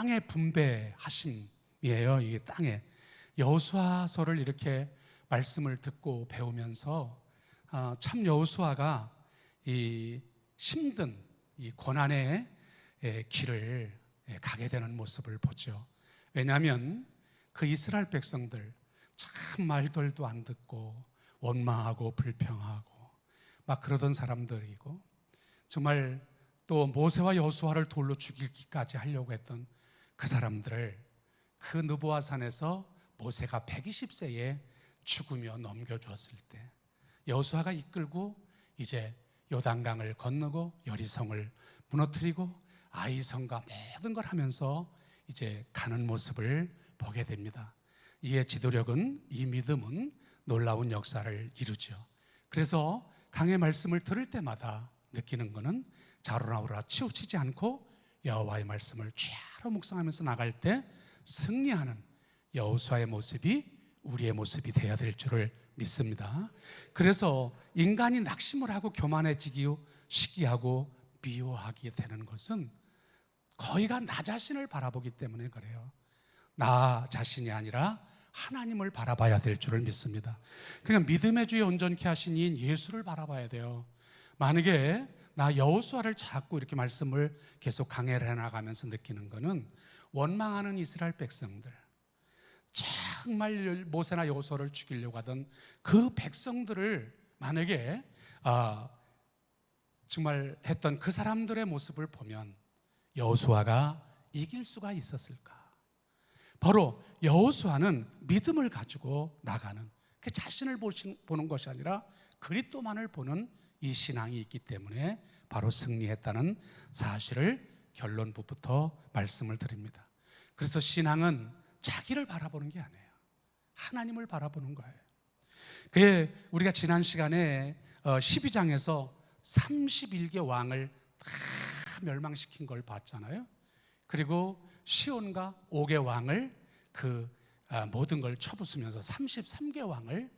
땅의 분배하심이에요. 이게 땅에 여호수아서를 이렇게 말씀을 듣고 배우면서 참 여호수아가 이 힘든 이 고난의 길을 가게 되는 모습을 보죠. 왜냐하면 그 이스라엘 백성들 참 말들도 안 듣고 원망하고 불평하고 막 그러던 사람들이고, 정말 또 모세와 여호수아를 돌로 죽이기까지 하려고 했던 그 사람들을 그 느보아 산에서 모세가 120세에 죽으며 넘겨주었을 때 여호수아가 이끌고 이제 요단강을 건너고 여리성을 무너뜨리고 아이성과 모든 걸 하면서 이제 가는 모습을 보게 됩니다. 이에 지도력은, 이 믿음은 놀라운 역사를 이루죠. 그래서 강의 말씀을 들을 때마다 느끼는 것은 자로나오라 치우치지 않고 여호와의 말씀을 쥐하로 묵상하면서 나갈 때 승리하는 여호수아의 모습이 우리의 모습이 되어야 될 줄을 믿습니다. 그래서 인간이 낙심을 하고 교만해지고 시기하고 미워하게 되는 것은 거의가 나 자신을 바라보기 때문에 그래요. 나 자신이 아니라 하나님을 바라봐야 될 줄을 믿습니다. 그러니까 믿음의 주에 온전케 하신 이인 예수를 바라봐야 돼요. 만약에 나 여호수아를 자꾸 이렇게 말씀을 계속 강해를 해나가면서 느끼는 것은 원망하는 이스라엘 백성들, 정말 모세나 여호수아를 죽이려고 하던 그 백성들을 만약에 정말 했던 그 사람들의 모습을 보면 여호수아가 이길 수가 있었을까? 바로 여호수아는 믿음을 가지고 나가는, 그 자신을 보는 것이 아니라 그리스도만을 보는 이 신앙이 있기 때문에 바로 승리했다는 사실을 결론부터 말씀을 드립니다. 그래서 신앙은 자기를 바라보는 게 아니에요. 하나님을 바라보는 거예요. 그게 우리가 지난 시간에 12장에서 31개 왕을 다 멸망시킨 걸 봤잖아요. 그리고 시온과 옥의 왕을 모든 걸 쳐부수면서 33개 왕을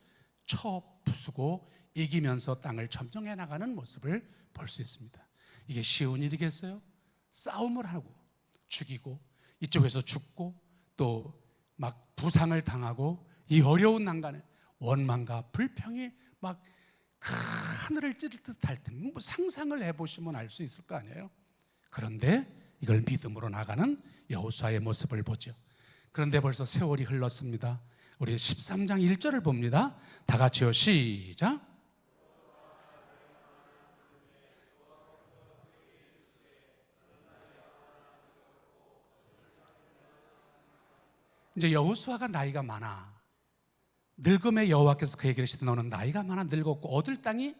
쳐부수고 이기면서 땅을 점령해 나가는 모습을 볼 수 있습니다. 이게 쉬운 일이겠어요? 싸움을 하고 죽이고 이쪽에서 죽고 또 막 부상을 당하고 이 어려운 난간에 원망과 불평이 막 하늘을 찌를 듯 할 때 뭐 상상을 해보시면 알 수 있을 거 아니에요. 그런데 이걸 믿음으로 나가는 여호수아의 모습을 보죠. 그런데 벌써 세월이 흘렀습니다. 우리 13장 1절을 봅니다. 다 같이요, 시작. 이제 여호수아가 나이가 많아. 늙음의 여호와께서 그에게 이르시되 너는 나이가 많아 늙었고 얻을 땅이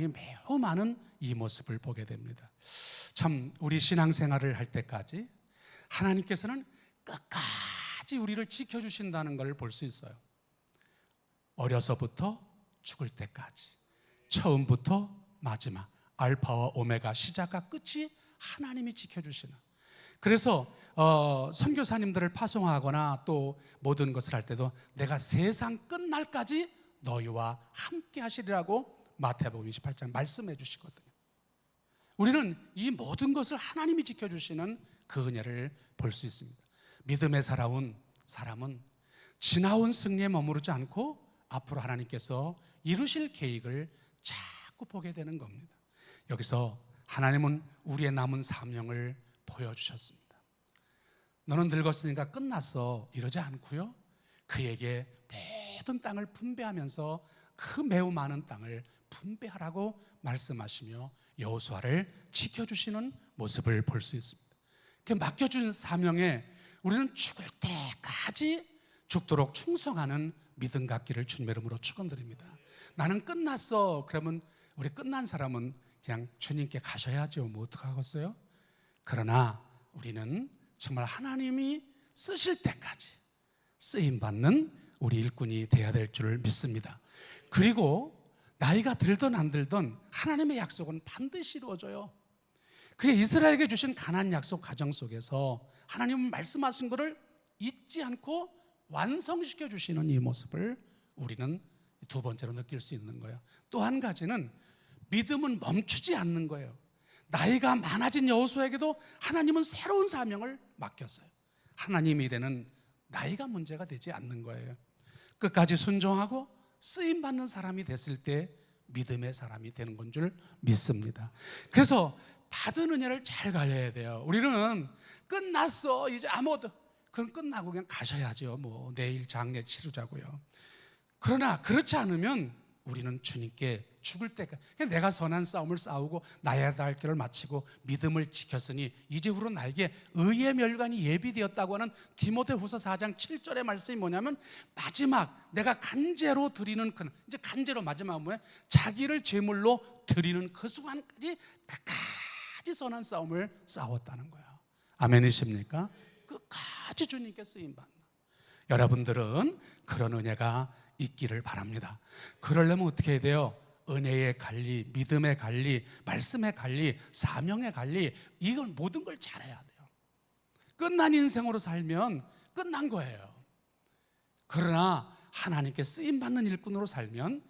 매우 많은 이 모습을 보게 됩니다. 참 우리 신앙생활을 할 때까지 하나님께서는 끝까지 우리를 지켜주신다는 걸 볼 수 있어요. 어려서부터 죽을 때까지, 처음부터 마지막, 알파와 오메가, 시작과 끝이 하나님이 지켜주시는. 그래서 선교사님들을 파송하거나 또 모든 것을 할 때도 내가 세상 끝날까지 너희와 함께 하시리라고 마태복음 28장 말씀해 주시거든요. 우리는 이 모든 것을 하나님이 지켜주시는 그 은혜를 볼 수 있습니다. 믿음에 살아온 사람은 지나온 승리에 머무르지 않고 앞으로 하나님께서 이루실 계획을 자꾸 보게 되는 겁니다. 여기서 하나님은 우리의 남은 사명을 보여주셨습니다. 너는 늙었으니까 끝났어 이러지 않고요, 그에게 모든 땅을 분배하면서 그 매우 많은 땅을 분배하라고 말씀하시며 여호수아를 지켜주시는 모습을 볼 수 있습니다. 그 맡겨준 사명에 우리는 죽을 때까지 죽도록 충성하는 믿음 갖기를 주님의 이름으로 축원드립니다. 나는 끝났어 그러면 우리 끝난 사람은 그냥 주님께 가셔야죠. 뭐 어떡하겠어요? 그러나 우리는 정말 하나님이 쓰실 때까지 쓰임받는 우리 일꾼이 되어야 될 줄을 믿습니다. 그리고 나이가 들든 안 들든 하나님의 약속은 반드시 이루어져요. 그게 이스라엘에게 주신 가나안 약속 가정 속에서 하나님은 말씀하신 것을 잊지 않고 완성시켜 주시는 이 모습을 우리는 두 번째로 느낄 수 있는 거예요. 또 한 가지는 믿음은 멈추지 않는 거예요. 나이가 많아진 여호수아에게도 하나님은 새로운 사명을 맡겼어요. 하나님 일에는 나이가 문제가 되지 않는 거예요. 끝까지 순종하고 쓰임받는 사람이 됐을 때 믿음의 사람이 되는 건 줄 믿습니다. 그래서 받은 은혜를 잘 관리해야 돼요. 우리는 끝났어, 이제 아무것도, 그건 끝나고 그냥 가셔야죠. 뭐 내일 장례 치르자고요. 그러나 그렇지 않으면 우리는 주님께 죽을 때까지 내가 선한 싸움을 싸우고 나야 할 길을 마치고 믿음을 지켰으니 이제후로 나에게 의의 멸관이 예비되었다고 하는 디모데후서 4장 7절의 말씀이 뭐냐면, 마지막 내가 간제로 드리는 이제 간제로 마지막 뭐예요? 자기를 제물로 드리는 그 순간까지 끝까지 선한 싸움을 싸웠다는 거예요. 아멘이십니까? 끝까지 주님께 쓰임받는 여러분들은 그런 은혜가 있기를 바랍니다. 그러려면 어떻게 해야 돼요? 은혜의 관리, 믿음의 관리, 말씀의 관리, 사명의 관리, 이걸 모든 걸 잘해야 돼요. 끝난 인생으로 살면 끝난 거예요. 그러나 하나님께 쓰임받는 일꾼으로 살면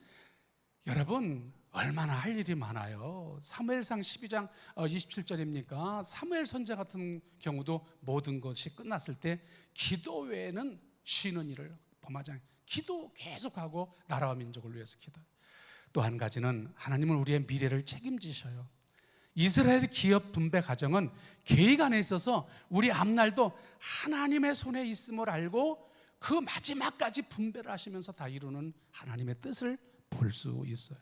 여러분 얼마나 할 일이 많아요. 사무엘상 12장 27절입니까? 사무엘 선지자 같은 경우도 모든 것이 끝났을 때 기도 외에는 쉬는 일을 범하지 않아요. 기도 계속하고 나라와 민족을 위해서 기도. 또 한 가지는 하나님은 우리의 미래를 책임지셔요. 이스라엘 기업 분배 과정은 계획 안에 있어서 우리 앞날도 하나님의 손에 있음을 알고 그 마지막까지 분배를 하시면서 다 이루는 하나님의 뜻을 볼 수 있어요.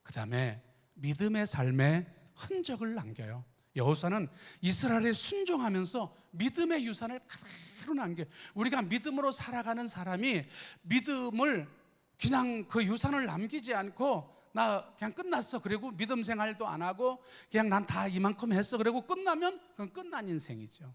그 다음에 믿음의 삶에 흔적을 남겨요. 여호수아는 이스라엘에 순종하면서 믿음의 유산을 그대로 남겨요. 우리가 믿음으로 살아가는 사람이 믿음을 그냥 그 유산을 남기지 않고 나 그냥 끝났어, 그리고 믿음 생활도 안 하고 그냥 난 다 이만큼 했어, 그리고 끝나면 그건 끝난 인생이죠.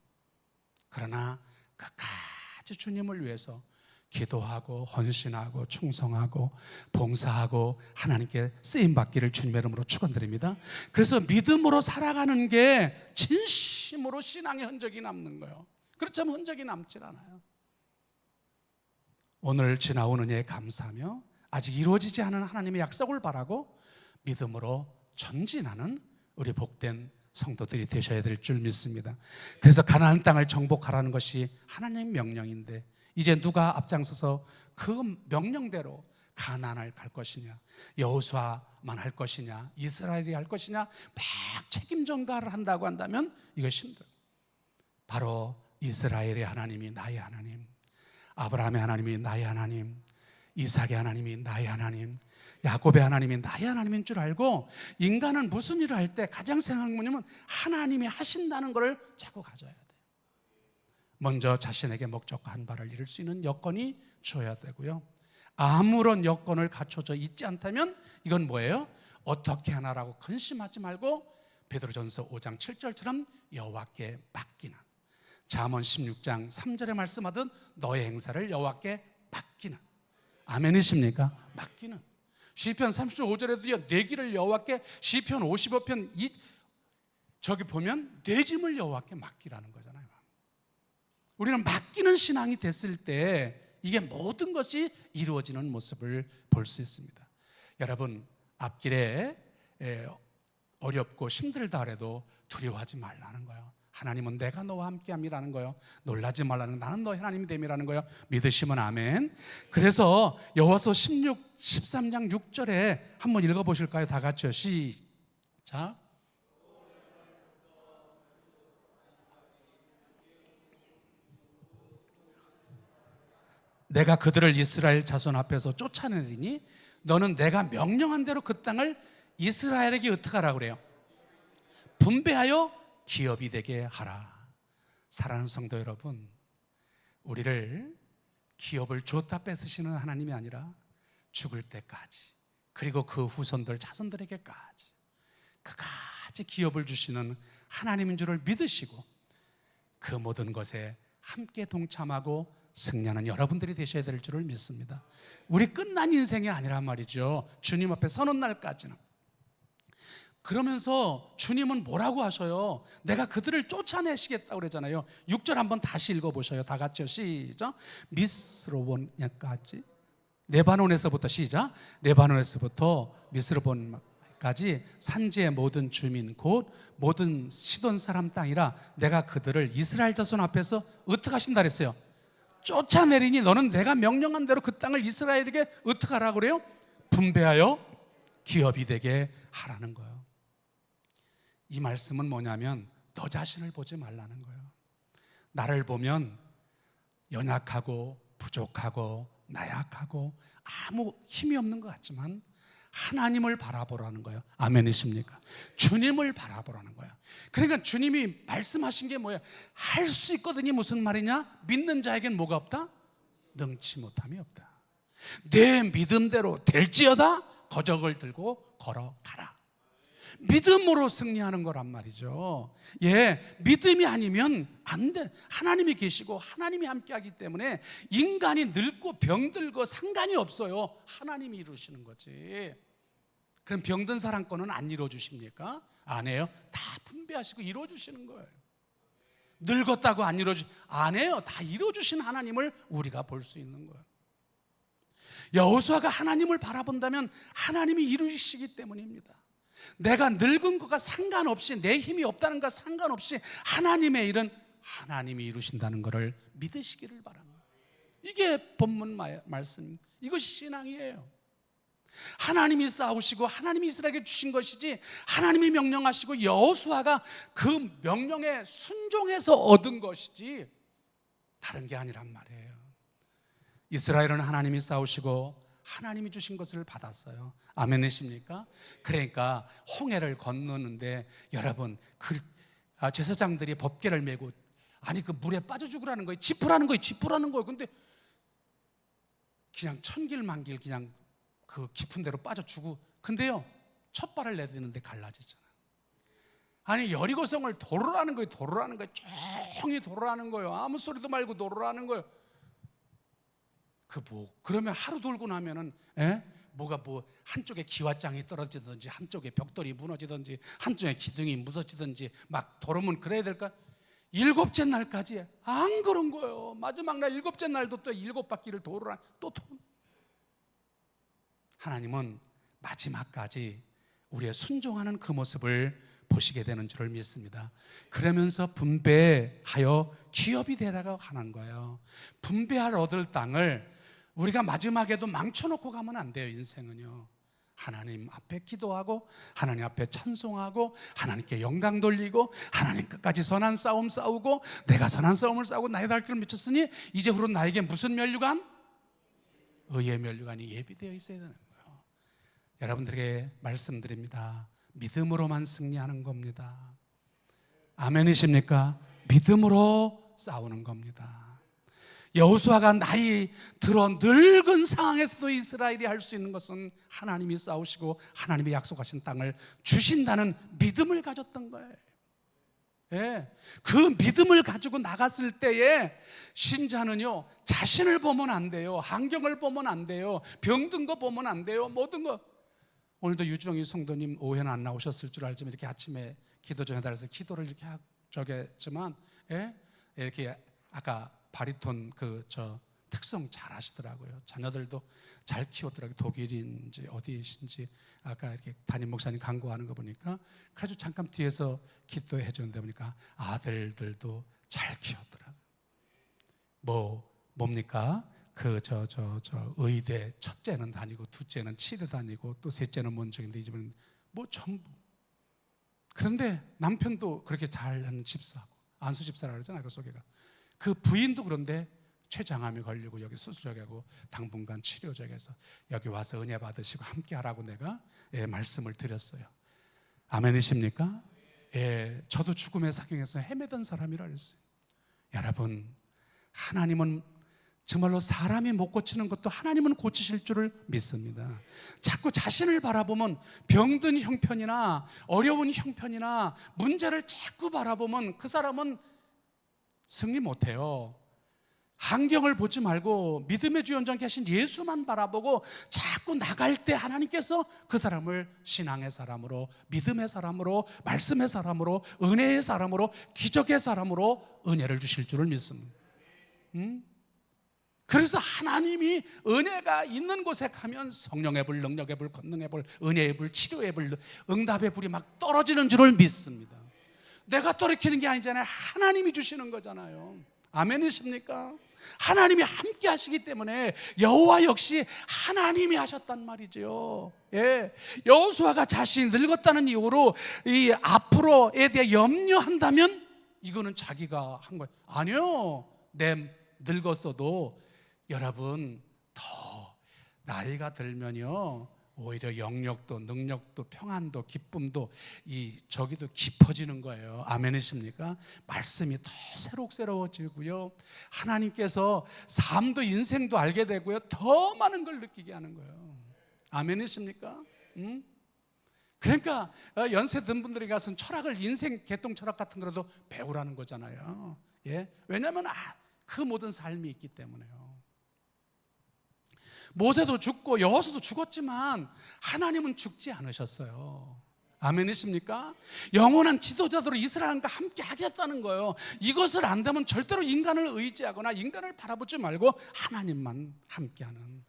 그러나 끝까지 주님을 위해서 기도하고 헌신하고 충성하고 봉사하고 하나님께 쓰임받기를 주님의 이름으로 축원드립니다. 그래서 믿음으로 살아가는 게 진심으로 신앙의 흔적이 남는 거예요. 그렇지 않으면 흔적이 남질 않아요. 오늘 지나온 은혜에 감사하며 아직 이루어지지 않은 하나님의 약속을 바라고 믿음으로 전진하는 우리 복된 성도들이 되셔야 될 줄 믿습니다. 그래서 가나안 땅을 정복하라는 것이 하나님의 명령인데 이제 누가 앞장서서 그 명령대로 가나안을 갈 것이냐, 여호수아만 할 것이냐, 이스라엘이 할 것이냐, 막 책임 전가를 한다고 한다면 이것이 힘들어요. 바로 이스라엘의 하나님이 나의 하나님, 아브라함의 하나님이 나의 하나님, 이삭의 하나님이 나의 하나님, 야곱의 하나님이 나의 하나님인 줄 알고 인간은 무슨 일을 할 때 가장 생각하는 뭐냐면 하나님이 하신다는 것을 자꾸 가져야 돼요. 먼저 자신에게 목적한 바를 이룰 수 있는 여건이 주어야 되고요. 아무런 여건을 갖춰져 있지 않다면 이건 뭐예요? 어떻게 하나라고 근심하지 말고 베드로전서 5장 7절처럼 여호와께 맡기나, 잠언 16장 3절에 말씀하듯 너의 행사를 여호와께 맡기나. 아멘이십니까? 맡기는. 시편 35절에도요 내 길을 여호와께, 시편 55편 저기 보면 내 짐을 여호와께 맡기라는 거잖아요. 우리는 맡기는 신앙이 됐을 때 이게 모든 것이 이루어지는 모습을 볼 수 있습니다. 여러분 앞길에 어렵고 힘들다 해도 두려워하지 말라는 거예요. 하나님은 내가 너와 함께함이라는 거예요. 놀라지 말라는 거예요. 나는 너의 하나님이 됨이라는 거예요. 믿으시면 아멘. 그래서 여호와서 13장 6절에 한번 읽어보실까요? 다 같이요. 시작. 내가 그들을 이스라엘 자손 앞에서 쫓아내리니 너는 내가 명령한 대로 그 땅을 이스라엘에게 어떻게 하라고 그래요? 분배하여 기업이 되게 하라. 사랑하는 성도 여러분, 우리를 기업을 줬다 뺏으시는 하나님이 아니라 죽을 때까지, 그리고 그 후손들 자손들에게까지 그까지 기업을 주시는 하나님인 줄을 믿으시고 그 모든 것에 함께 동참하고 승리하는 여러분들이 되셔야 될 줄을 믿습니다. 우리 끝난 인생이 아니란 말이죠. 주님 앞에 서는 날까지는. 그러면서 주님은 뭐라고 하셔요? 내가 그들을 쫓아내시겠다고 그러잖아요. 6절 한번 다시 읽어보셔요. 다 같이요. 시작. 미스로본까지, 레바논에서부터, 시작. 레바논에서부터 미스로본 까지 산지의 모든 주민 곧 모든 시돈 사람 땅이라 내가 그들을 이스라엘 자손 앞에서 어떻게 하신다 그랬어요? 쫓아내리니 너는 내가 명령한 대로 그 땅을 이스라엘에게 어떻게 하라고 그래요? 분배하여 기업이 되게 하라는 거예요. 이 말씀은 뭐냐면 너 자신을 보지 말라는 거예요. 나를 보면 연약하고 부족하고 나약하고 아무 힘이 없는 것 같지만 하나님을 바라보라는 거예요. 아멘이십니까? 주님을 바라보라는 거예요. 그러니까 주님이 말씀하신 게 뭐예요? 할 수 있거든요. 무슨 말이냐? 믿는 자에겐 뭐가 없다? 능치 못함이 없다. 내 믿음대로 될지어다 거적을 들고 걸어가라. 믿음으로 승리하는 거란 말이죠. 예, 믿음이 아니면 안 돼. 하나님이 계시고 하나님이 함께하기 때문에 인간이 늙고 병들고 상관이 없어요. 하나님이 이루시는 거지. 그럼 병든 사람 거는 안 이루어주십니까? 안 해요. 다 분배하시고 이루어주시는 거예요. 늙었다고 안 해요. 다 이루어주신 하나님을 우리가 볼 수 있는 거예요. 여호수아가 하나님을 바라본다면 하나님이 이루시기 때문입니다. 내가 늙은 것과 상관없이 내 힘이 없다는 것과 상관없이 하나님의 일은 하나님이 이루신다는 것을 믿으시기를 바랍니다. 이게 본문 말씀입니다. 이것이 신앙이에요. 하나님이 싸우시고 하나님이 이스라엘에게 주신 것이지 하나님이 명령하시고 여호수아가 그 명령에 순종해서 얻은 것이지 다른 게 아니란 말이에요. 이스라엘은 하나님이 싸우시고 하나님이 주신 것을 받았어요. 아멘이십니까? 그러니까 홍해를 건너는데 여러분 제사장들이 법궤를 메고 아니 그 물에 빠져 죽으라는 거예요. 짚으라는 거예요. 근데 그냥 천길만길 그냥 그 깊은 데로 빠져 죽고 근데요 첫 발을 내딛는데 갈라지잖아요. 아니 여리고성을 도로라는 거예요. 조용히 도로라는 거예요. 아무 소리도 말고 도로라는 거예요. 그러면 하루 돌고 나면은 뭐가 한쪽에 기와장이 떨어지든지 한쪽에 벽돌이 무너지든지 한쪽에 기둥이 무너지든지 막 도로면 그래야 될까? 7째 날까지 안 그런 거예요. 마지막 날 7째 날도 또 7바퀴를 도로라 또 하나님은 마지막까지 우리의 순종하는 그 모습을 보시게 되는 줄을 믿습니다. 그러면서 분배하여 기업이 되라고 하는 거예요. 분배할 얻을 땅을 우리가 마지막에도 망쳐놓고 가면 안 돼요. 인생은요. 하나님 앞에 기도하고 하나님 앞에 찬송하고 하나님께 영광 돌리고 하나님 끝까지 선한 싸움 싸우고 내가 선한 싸움을 싸우고 나의 달 길을 미쳤으니 이제 후로 나에게 무슨 면류관? 의의 면류관이 예비되어 있어야 되는 거예요. 여러분들에게 말씀드립니다. 믿음으로만 승리하는 겁니다. 아멘이십니까? 믿음으로 싸우는 겁니다. 여호수아가 나이 들어 늙은 상황에서도 이스라엘이 할 수 있는 것은 하나님이 싸우시고 하나님이 약속하신 땅을 주신다는 믿음을 가졌던 거예요. 예, 그 믿음을 가지고 나갔을 때에 신자는요 자신을 보면 안 돼요. 환경을 보면 안 돼요. 병든 거 보면 안 돼요. 모든 거. 오늘도 유정희 성도님 오해는 안 나오셨을 줄 알지만 이렇게 아침에 기도 전해달라서 기도를 이렇게 저겠지만 이렇게 아까 바리톤 특성 잘 하시더라고요. 자녀들도 잘 키웠더라고요. 독일인지 어디신지 아까 이렇게 담임 목사님 강구하는 거 보니까 그래서 잠깐 뒤에서 기도해 주는데 보니까 아들들도 잘 키웠더라고요. 뭡니까? 의대 첫째는 다니고 둘째는 치대 다니고 또 셋째는 뭔정인데 이 집은 전부. 그런데 남편도 그렇게 잘하는 집사고 안수 집사라고 그러잖아요. 그 소개가. 그 부인도 그런데 췌장암이 걸리고 여기 수술하고 당분간 치료적에서 여기 와서 은혜 받으시고 함께 하라고 내가 말씀을 드렸어요. 아멘이십니까? 저도 죽음의 사경에서 헤매던 사람이라 그랬어요. 여러분, 하나님은 정말로 사람이 못 고치는 것도 하나님은 고치실 줄을 믿습니다. 자꾸 자신을 바라보면 병든 형편이나 어려운 형편이나 문제를 자꾸 바라보면 그 사람은 승리 못해요. 환경을 보지 말고 믿음의 주 연장케 하신 예수만 바라보고 자꾸 나갈 때 하나님께서 그 사람을 신앙의 사람으로, 믿음의 사람으로, 말씀의 사람으로, 은혜의 사람으로, 기적의 사람으로 은혜를 주실 줄을 믿습니다. 그래서 하나님이 은혜가 있는 곳에 가면 성령의 불, 능력의 불, 권능의 불, 은혜의 불, 치료의 불, 응답의 불이 막 떨어지는 줄을 믿습니다. 내가 떨어뜨리는 게 아니잖아요. 하나님이 주시는 거잖아요. 아멘이십니까? 하나님이 함께 하시기 때문에 여호와 역시 하나님이 하셨단 말이죠. 예, 여호수아가 자신이 늙었다는 이유로 이 앞으로에 대해 염려한다면 이거는 자기가 한 거예요. 아니요, 내 늙었어도 여러분 더 나이가 들면요 오히려 영역도 능력도 평안도 기쁨도 저기도 깊어지는 거예요. 아멘이십니까? 말씀이 더 새록새로워지고요, 하나님께서 삶도 인생도 알게 되고요, 더 많은 걸 느끼게 하는 거예요. 아멘이십니까? 그러니까 연세 든 분들이 가서 철학을, 인생 개똥 철학 같은 거라도 배우라는 거잖아요. 예? 왜냐하면 그 모든 삶이 있기 때문에요. 모세도 죽고 여호수아도 죽었지만 하나님은 죽지 않으셨어요. 아멘이십니까? 영원한 지도자들로 이스라엘과 함께 하겠다는 거예요. 이것을 안다면 절대로 인간을 의지하거나 인간을 바라보지 말고 하나님만 함께하는.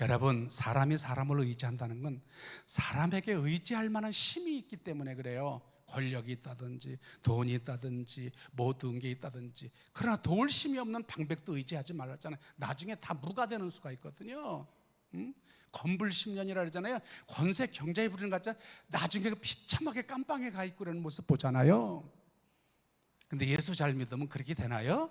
여러분, 사람이 사람을 의지한다는 건 사람에게 의지할 만한 힘이 있기 때문에 그래요. 권력이 있다든지 돈이 있다든지 모든 게 있다든지. 그러나 도울 힘이 없는 방백도 의지하지 말았잖아요. 나중에 다 무가 되는 수가 있거든요. 건불 10년이라 그러잖아요. 권세 경제에 부리는 것 같잖아요. 나중에 비참하게 깜빵에 가 있고 그러는 모습 보잖아요. 근데 예수 잘 믿으면 그렇게 되나요?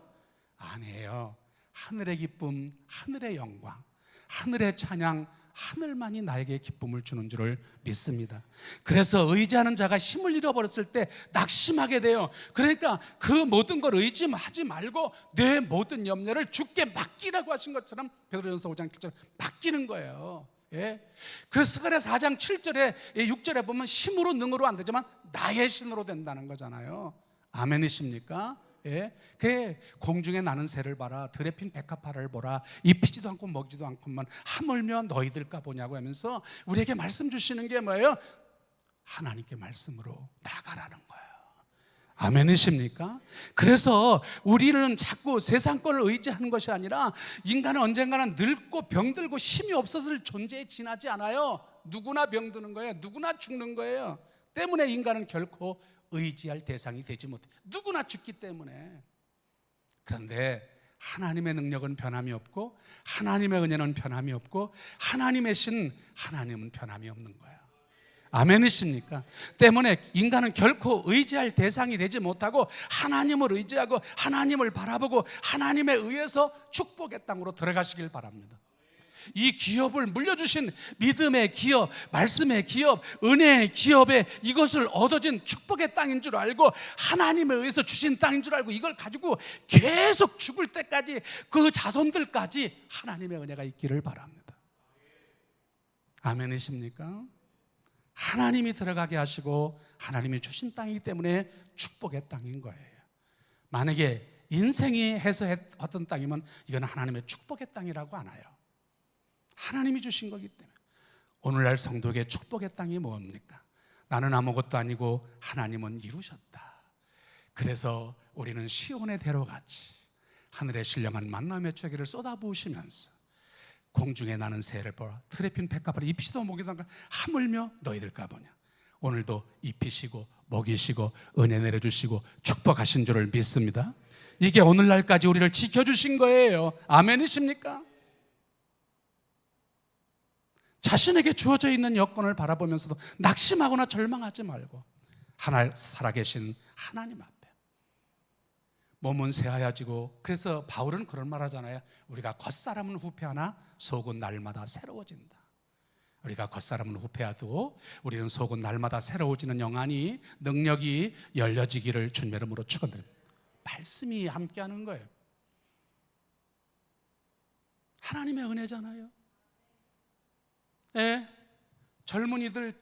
아니에요. 하늘의 기쁨, 하늘의 영광, 하늘의 찬양, 하늘만이 나에게 기쁨을 주는 줄을 믿습니다. 그래서 의지하는 자가 힘을 잃어버렸을 때 낙심하게 돼요. 그러니까 그 모든 걸 의지하지 말고 내 모든 염려를 주께 맡기라고 하신 것처럼 베드로전서 5장 7절 맡기는 거예요. 예? 그래서 스가랴 4장 7절에 6절에 보면 힘으로 능으로 안 되지만 나의 신으로 된다는 거잖아요. 아멘이십니까? 예? 그 공중에 나는 새를 봐라, 들에 핀 백합화를 보라, 입히지도 않고 먹지도 않고만 하물며 너희들까 보냐고 하면서 우리에게 말씀 주시는 게 뭐예요? 하나님께 말씀으로 나가라는 거예요. 아멘이십니까? 그래서 우리는 자꾸 세상 걸 의지하는 것이 아니라 인간은 언젠가는 늙고 병들고 힘이 없어질 존재에 지나지 않아요. 누구나 병드는 거예요. 누구나 죽는 거예요. 때문에 인간은 결코 의지할 대상이 되지 못해. 누구나 죽기 때문에. 그런데 하나님의 능력은 변함이 없고 하나님의 은혜는 변함이 없고 하나님의 신 하나님은 변함이 없는 거예요. 아멘이십니까? 때문에 인간은 결코 의지할 대상이 되지 못하고 하나님을 의지하고 하나님을 바라보고 하나님에 의해서 축복의 땅으로 들어가시길 바랍니다. 이 기업을 물려주신 믿음의 기업, 말씀의 기업, 은혜의 기업에 이것을 얻어진 축복의 땅인 줄 알고 하나님에 의해서 주신 땅인 줄 알고 이걸 가지고 계속 죽을 때까지 그 자손들까지 하나님의 은혜가 있기를 바랍니다. 아멘이십니까? 하나님이 들어가게 하시고 하나님이 주신 땅이기 때문에 축복의 땅인 거예요. 만약에 인생이 해서 했던 땅이면 이건 하나님의 축복의 땅이라고 안 해요. 하나님이 주신 거기 때문에. 오늘날 성도에게 축복의 땅이 뭡니까? 나는 아무것도 아니고 하나님은 이루셨다. 그래서 우리는 시온의 대로같이 하늘의 신령한 만남의 초기를 쏟아부으시면서 공중에 나는 새를 보라, 틀에 핀 백합화를 입히지도 먹이도 않고 하물며 너희들까 보냐. 오늘도 입히시고 먹이시고 은혜 내려주시고 축복하신 줄을 믿습니다. 이게 오늘날까지 우리를 지켜주신 거예요. 아멘이십니까? 자신에게 주어져 있는 여건을 바라보면서도 낙심하거나 절망하지 말고 하나 살아계신 하나님 앞에 몸은 새하얘지고. 그래서 바울은 그런 말 하잖아요. 우리가 겉사람은 후패하나 속은 날마다 새로워진다. 우리가 겉사람은 후패하도 우리는 속은 날마다 새로워지는 영안이 능력이 열려지기를 주님의 이름으로 축원드립니다. 말씀이 함께하는 거예요. 하나님의 은혜잖아요. 예, 젊은이들,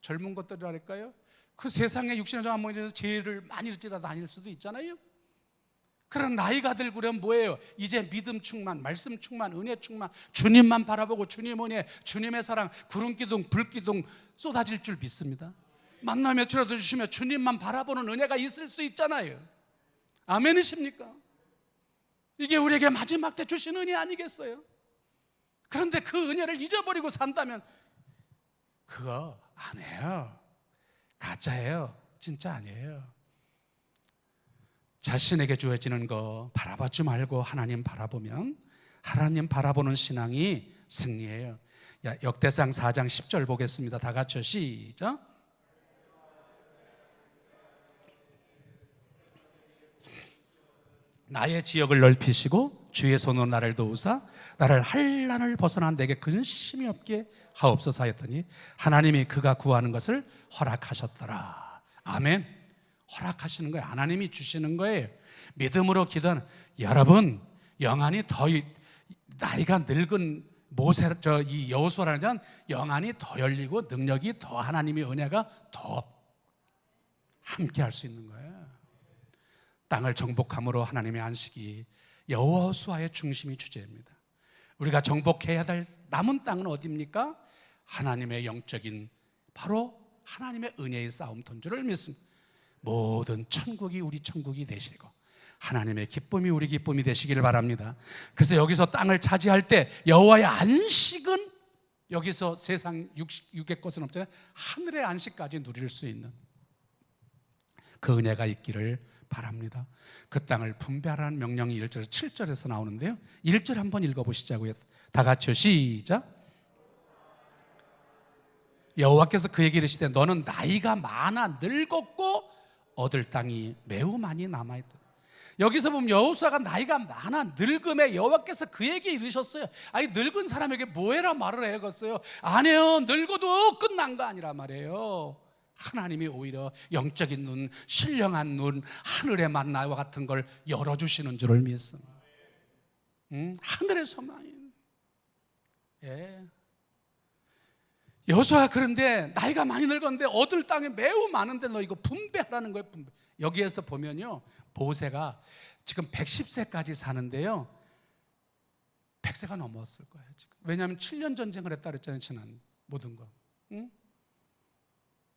젊은 것들이랄까요? 그 세상에 육신의 장모에서 죄를 많이 지라 다닐 수도 있잖아요. 그런 나이가 들고 그러면 뭐예요? 이제 믿음 충만, 말씀 충만, 은혜 충만, 주님만 바라보고 주님 은혜, 주님의 사랑, 구름기둥, 불기둥 쏟아질 줄 믿습니다. 만나 며칠라도 주시면 주님만 바라보는 은혜가 있을 수 있잖아요. 아멘이십니까? 이게 우리에게 마지막 때 주신 은혜 아니겠어요? 그런데 그 은혜를 잊어버리고 산다면 그거 안 해요. 가짜예요. 진짜 아니에요. 자신에게 주어지는 거 바라보지 말고 하나님 바라보면 하나님 바라보는 신앙이 승리해요. 역대상 4장 10절 보겠습니다. 다 같이 시작. 나의 지역을 넓히시고 주의 손으로 나를 도우사 나를 환난을 벗어난 내게 근심이 없게 하옵소서 하였더니 하나님이 그가 구하는 것을 허락하셨더라. 아멘. 허락하시는 거예요. 하나님이 주시는 거예요. 믿음으로 기도하는 여러분, 영안이 더 나이가 늙은 모세 이 여호수아라는 자는 영안이 더 열리고 능력이 더 하나님의 은혜가 더 함께 할 수 있는 거예요. 땅을 정복함으로 하나님의 안식이 여호수아의 중심이 주제입니다. 우리가 정복해야 될 남은 땅은 어디입니까? 하나님의 영적인 바로 하나님의 은혜의 싸움터인 줄을 믿습니다. 모든 천국이 우리 천국이 되시고 하나님의 기쁨이 우리 기쁨이 되시기를 바랍니다. 그래서 여기서 땅을 차지할 때 여호와의 안식은 여기서 세상 육의 것은 없잖아요. 하늘의 안식까지 누릴 수 있는 그 은혜가 있기를 바랍니다. 그 땅을 분배하라는 명령이 1절 7절에서 나오는데요. 1절 한번 읽어보시자고요. 다 같이요. 시작. 여호와께서 그에게 이르시되 너는 나이가 많아 늙었고 얻을 땅이 매우 많이 남아있다. 여기서 보면 여호수아가 나이가 많아 늙음에 여호와께서 그에게 이르셨어요. 아니 늙은 사람에게 뭐해라 말을 해야겠어요. 아니요, 늙어도 끝난 거 아니라 말이에요. 하나님이 오히려 영적인 눈, 신령한 눈, 하늘의 만나와 같은 걸 열어주시는 줄을 믿습니다. 하늘의 소망이. 예. 여호수아가 그런데 나이가 많이 늙었는데 얻을 땅이 매우 많은데 너 이거 분배하라는 거예요. 분배. 여기에서 보면요, 모세가 지금 110세까지 사는데요, 100세가 넘었을 거예요 지금. 왜냐하면 7년 전쟁을 했다 그랬잖아요, 지난 모든 거. 응?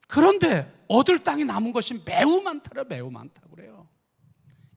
그런데 얻을 땅이 남은 것이 매우 많다라, 매우 많다고 그래요.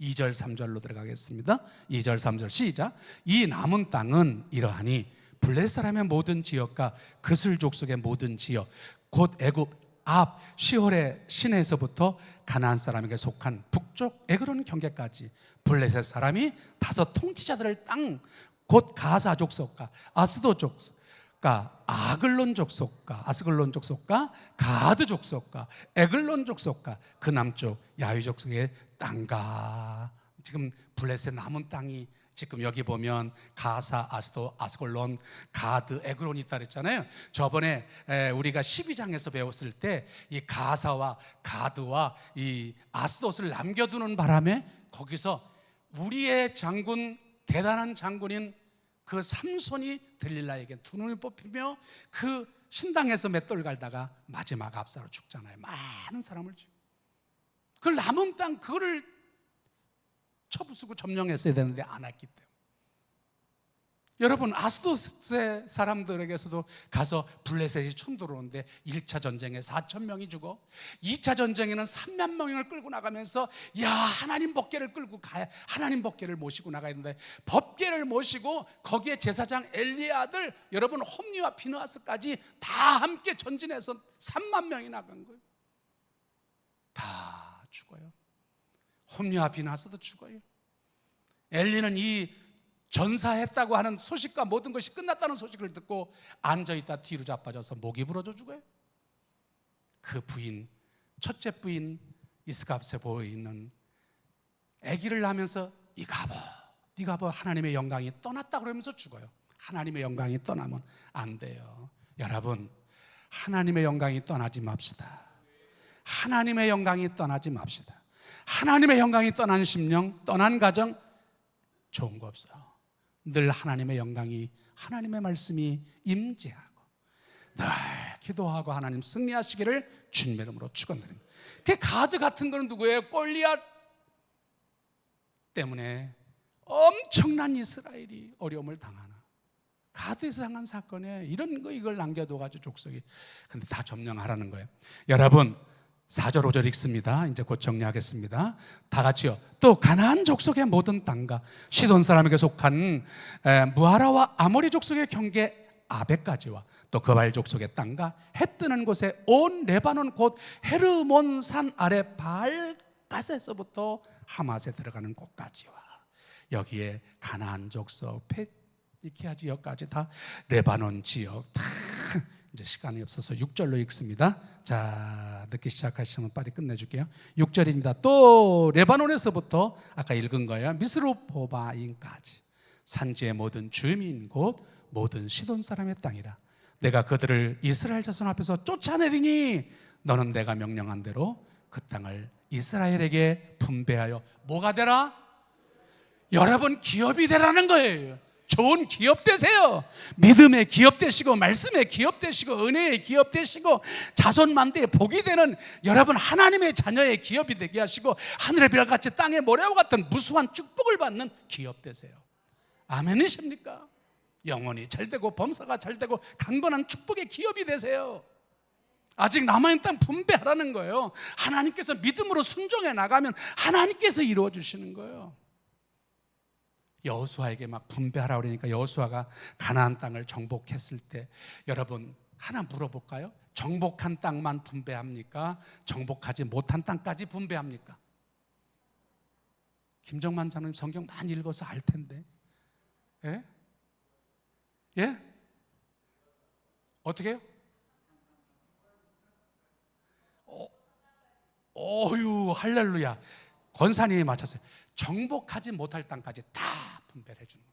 2절 3절로 들어가겠습니다. 2절 3절 시작. 이 남은 땅은 이러하니 블레 사람의 모든 지역과 그슬 족속의 모든 지역 곧 애굽 앞 시홀의 시내에서부터 가나안 사람에게 속한 북쪽 에그론 경계까지 블레셋 사람이 5 통치자들을 땅 곧 가사 족속과 아스도 족속과 아글론 족속과 아스글론 족속과 가드 족속과 에글론 족속과 그 남쪽 야위 족속의 땅과 지금 블레셋 남은 땅이 지금 여기 보면 가사, 아스도, 아스글론, 가드, 에그론이 있다 그랬잖아요. 저번에 우리가 12장에서 배웠을 때 이 가사와 가드와 이 아스돗을 남겨두는 바람에 거기서 우리의 장군, 대단한 장군인 그 삼손이 들릴라에게 두 눈이 뽑히며 그 신당에서 맷돌 갈다가 마지막 압사로 죽잖아요. 많은 사람을 죽고 그 남은 땅 그거를 쳐부수고 점령했어야 되는데 안 했기 때문에. 여러분, 아스돗의 사람들에게서도 가서 블레셋이 총 들어오는데 1차 전쟁에 4,000명이 죽어 2차 전쟁에는 3만 명을 끌고 나가면서 야, 하나님 법궤를 끌고 가야, 하나님 법궤를 모시고 나가야 되는데 법궤를 모시고 거기에 제사장 엘리의 아들 여러분 홈리와 비느하스까지 다 함께 전진해서 3만 명이 나간 거예요. 다 죽어요. 홈리와 비느하스도 죽어요. 엘리는 이 전사했다고 하는 소식과 모든 것이 끝났다는 소식을 듣고 앉아있다 뒤로 자빠져서 목이 부러져 죽어요. 그 부인, 첫째 부인 이스갑세보에 있는 아기를 낳으면서 네가 뭐 하나님의 영광이 떠났다 그러면서 죽어요. 하나님의 영광이 떠나면 안 돼요. 여러분, 하나님의 영광이 떠나지 맙시다. 하나님의 영광이 떠나지 맙시다. 하나님의 영광이 떠난 심령, 떠난 가정 좋은 거 없어요. 늘 하나님의 영광이, 하나님의 말씀이 임재하고 늘 기도하고 하나님 승리하시기를 주님의 이름으로 축원드립니다. 그 가드 같은 거는 누구예요? 골리앗 때문에 엄청난 이스라엘이 어려움을 당하나. 가드에서 당한 사건에 이런 거 이걸 남겨둬가지고 족속이. 근데 다 점령하라는 거예요. 여러분, 4절 5절 읽습니다. 이제 곧 정리하겠습니다. 다 같이요. 또 가나안 족속의 모든 땅과 시돈 사람에게 속한 무하라와 아모리 족속의 경계 아베까지와 또 그발 족속의 땅과 해 뜨는 곳에 온 레바논 곧 헤르몬 산 아래 발갓에서부터 하맛에 들어가는 곳까지와 여기에 가나안 족속 페니키아 지역까지 다 레바논 지역 다 이제 시간이 없어서 6절로 읽습니다. 자, 늦게 시작하시면 빨리 끝내줄게요. 6절입니다. 또 레바논에서부터 아까 읽은 거예요. 미스로포바인까지 산지의 모든 주민 곧 모든 시돈 사람의 땅이라. 내가 그들을 이스라엘 자손 앞에서 쫓아내리니 너는 내가 명령한 대로 그 땅을 이스라엘에게 분배하여 뭐가 되라? 여러분 기업이 되라는 거예요. 좋은 기업 되세요. 믿음의 기업 되시고 말씀의 기업 되시고 은혜의 기업 되시고 자손 만대의 복이 되는 여러분 하나님의 자녀의 기업이 되게 하시고 하늘의 별같이 땅의 모래와 같은 무수한 축복을 받는 기업 되세요. 아멘이십니까? 영혼이 잘되고 범사가 잘되고 강건한 축복의 기업이 되세요. 아직 남아있는 땅 분배하라는 거예요. 하나님께서 믿음으로 순종해 나가면 하나님께서 이루어 주시는 거예요. 여호수아에게 막 분배하라 그러니까 여호수아가 가나안 땅을 정복했을 때 여러분 하나 물어볼까요? 정복한 땅만 분배합니까? 정복하지 못한 땅까지 분배합니까? 김정만 장로님 성경 많이 읽어서 알 텐데. 예? 예? 어떻게 해요? 어유 할렐루야. 권사님이 맞췄어요. 정복하지 못할 땅까지 다 분배를 해주는 거예요.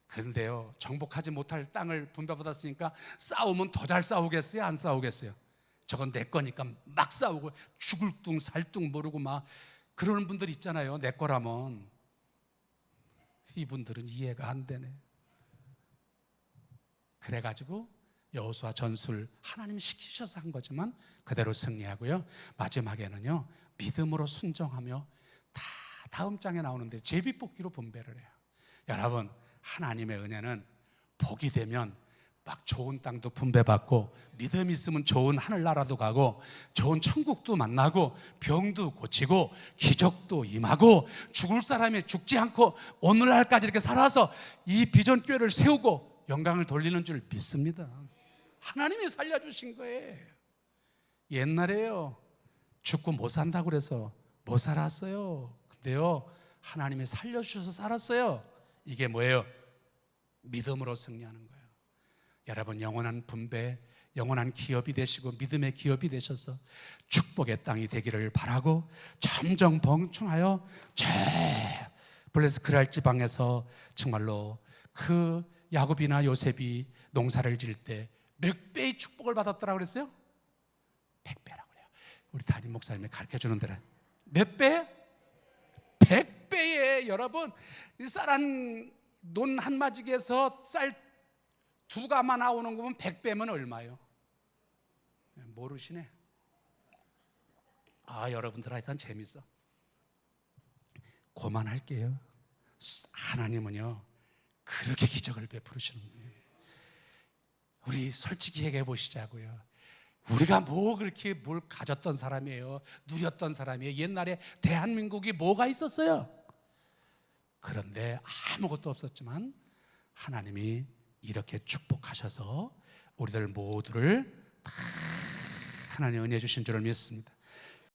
그런데요, 정복하지 못할 땅을 분배받았으니까 싸우면 더 잘 싸우겠어요? 안 싸우겠어요? 저건 내 거니까 막 싸우고 죽을 둥 살 둥 모르고 막 그러는 분들 있잖아요. 내 거라면. 이분들은 이해가 안 되네. 그래가지고 여호수아 전술 하나님 시키셔서 한 거지만 그대로 승리하고요. 마지막에는요, 믿음으로 순종하며 다 다음 장에 나오는데 제비뽑기로 분배를 해요. 여러분 하나님의 은혜는 복이 되면 막 좋은 땅도 분배받고 믿음 있으면 좋은 하늘나라도 가고 좋은 천국도 만나고 병도 고치고 기적도 임하고 죽을 사람이 죽지 않고 오늘날까지 이렇게 살아서 이 비전교회를 세우고 영광을 돌리는 줄 믿습니다. 하나님이 살려주신 거예요. 옛날에요 죽고 못 산다고 그래서 못 살았어요. 근데요 하나님이 살려주셔서 살았어요. 이게 뭐예요? 믿음으로 승리하는 거예요. 여러분 영원한 분배, 영원한 기업이 되시고 믿음의 기업이 되셔서 축복의 땅이 되기를 바라고 점점 번충하여 저 블레스 그랄 지방에서 정말로 그 야곱이나 요셉이 농사를 지을 때 몇 배의 축복을 받았더라고 그랬어요? 100배라고 그래요. 우리 담임 목사님이 가르쳐주는 대로 몇 배? 100배에 여러분 쌀 논 한 마지기에서 쌀 2가마 나오는 거면 100배면 얼마예요? 모르시네. 여러분들 하여튼 재밌어. 그만할게요. 하나님은요 그렇게 기적을 베푸시는 거예요. 우리 솔직히 얘기해 보시자고요. 우리가 뭐 그렇게 뭘 가졌던 사람이에요? 누렸던 사람이에요? 옛날에 대한민국이 뭐가 있었어요? 그런데 아무것도 없었지만 하나님이 이렇게 축복하셔서 우리들 모두를 다 하나님 은혜 주신 줄을 믿습니다.